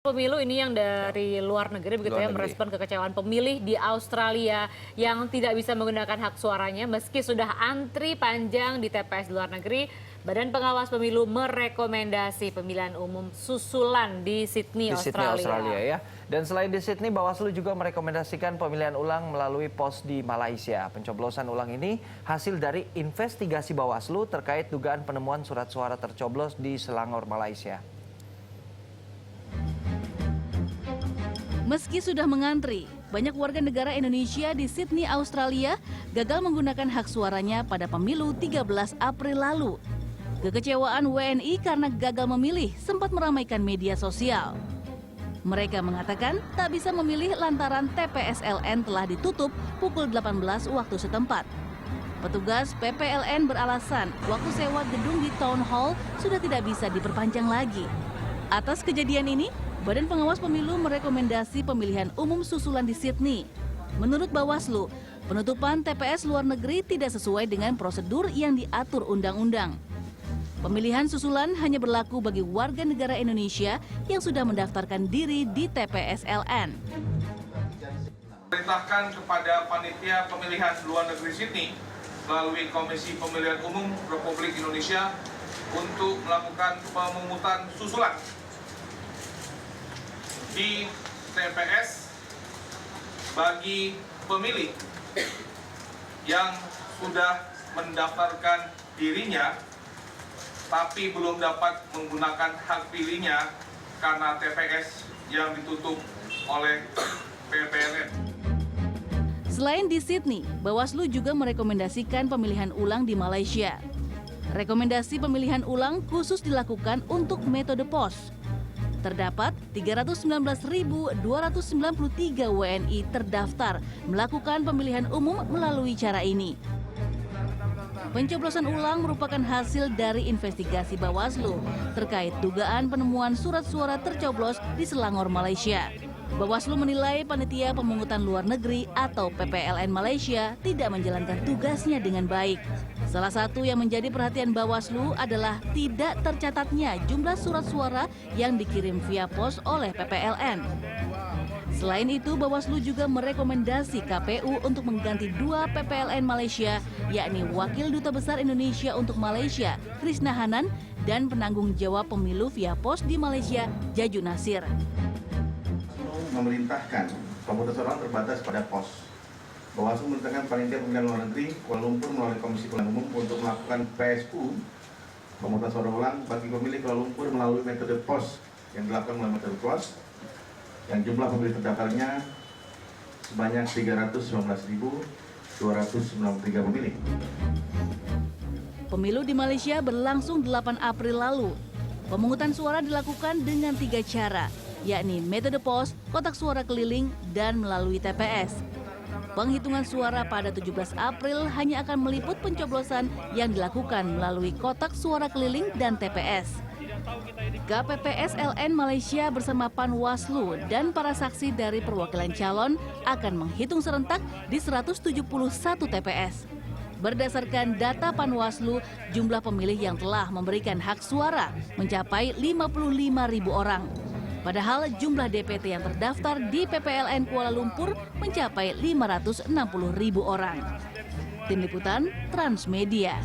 Pemilu ini yang dari luar negeri begitu ya, merespon kekecewaan pemilih di Australia yang tidak bisa menggunakan hak suaranya meski sudah antri panjang di TPS luar negeri. Badan Pengawas Pemilu merekomendasi pemilihan umum susulan di Sydney, Australia. Ya. Dan selain di Sydney, Bawaslu juga merekomendasikan pemilihan ulang melalui pos di Malaysia. Pencoblosan ulang ini hasil dari investigasi Bawaslu terkait dugaan penemuan surat suara tercoblos di Selangor, Malaysia. Meski sudah mengantri, banyak warga negara Indonesia di Sydney, Australia gagal menggunakan hak suaranya pada pemilu 13 April lalu. Kekecewaan WNI karena gagal memilih sempat meramaikan media sosial. Mereka mengatakan tak bisa memilih lantaran TPSLN telah ditutup pukul 18 waktu setempat. Petugas PPLN beralasan waktu sewa gedung di Town Hall sudah tidak bisa diperpanjang lagi. Atas kejadian ini, Badan Pengawas Pemilu merekomendasi pemilihan umum susulan di Sydney. Menurut Bawaslu, penutupan TPS luar negeri tidak sesuai dengan prosedur yang diatur undang-undang. Pemilihan susulan hanya berlaku bagi warga negara Indonesia yang sudah mendaftarkan diri di TPSLN. Perintahkan kepada Panitia Pemilihan Luar Negeri Sydney melalui Komisi Pemilihan Umum Republik Indonesia untuk melakukan pemungutan susulan di TPS bagi pemilih yang sudah mendaftarkan dirinya tapi belum dapat menggunakan hak pilihnya karena TPS yang ditutup oleh PPLN. Selain di Sydney, Bawaslu juga merekomendasikan pemilihan ulang di Malaysia. Rekomendasi pemilihan ulang khusus dilakukan untuk metode pos. Terdapat 319.293 WNI terdaftar melakukan pemilihan umum melalui cara ini. Pencoblosan ulang merupakan hasil dari investigasi Bawaslu terkait dugaan penemuan surat suara tercoblos di Selangor, Malaysia. Bawaslu menilai panitia pemungutan luar negeri atau PPLN Malaysia tidak menjalankan tugasnya dengan baik. Salah satu yang menjadi perhatian Bawaslu adalah tidak tercatatnya jumlah surat suara yang dikirim via pos oleh PPLN. Selain itu, Bawaslu juga merekomendasi KPU untuk mengganti 2 PPLN Malaysia, yakni Wakil Duta Besar Indonesia untuk Malaysia, Krisna Hanan, dan penanggung jawab pemilu via pos di Malaysia, Jaju Nasir. Memerintahkan pemungutan suara terbatas pada pos. Bawaslu memerintahkan Panitia Pemilihan Luar Negeri Kuala Lumpur melalui Komisi Pemilihan Umum untuk melakukan PSU pemungutan suara ulang bagi pemilih Kuala Lumpur melalui metode pos yang dilakukan melalui metode pos yang jumlah pemilih terdaftarnya sebanyak 319.293 pemilih. Pemilu di Malaysia berlangsung 8 April lalu. Pemungutan suara dilakukan dengan 3 cara, yakni metode pos, kotak suara keliling, dan melalui TPS. Penghitungan suara pada 17 April hanya akan meliput pencoblosan yang dilakukan melalui kotak suara keliling dan TPS. KPPSLN Malaysia bersama Panwaslu dan para saksi dari perwakilan calon akan menghitung serentak di 171 TPS. Berdasarkan data Panwaslu, jumlah pemilih yang telah memberikan hak suara mencapai 55.000 orang. Padahal jumlah DPT yang terdaftar di PPLN Kuala Lumpur mencapai 560.000 orang. Tim Liputan Transmedia.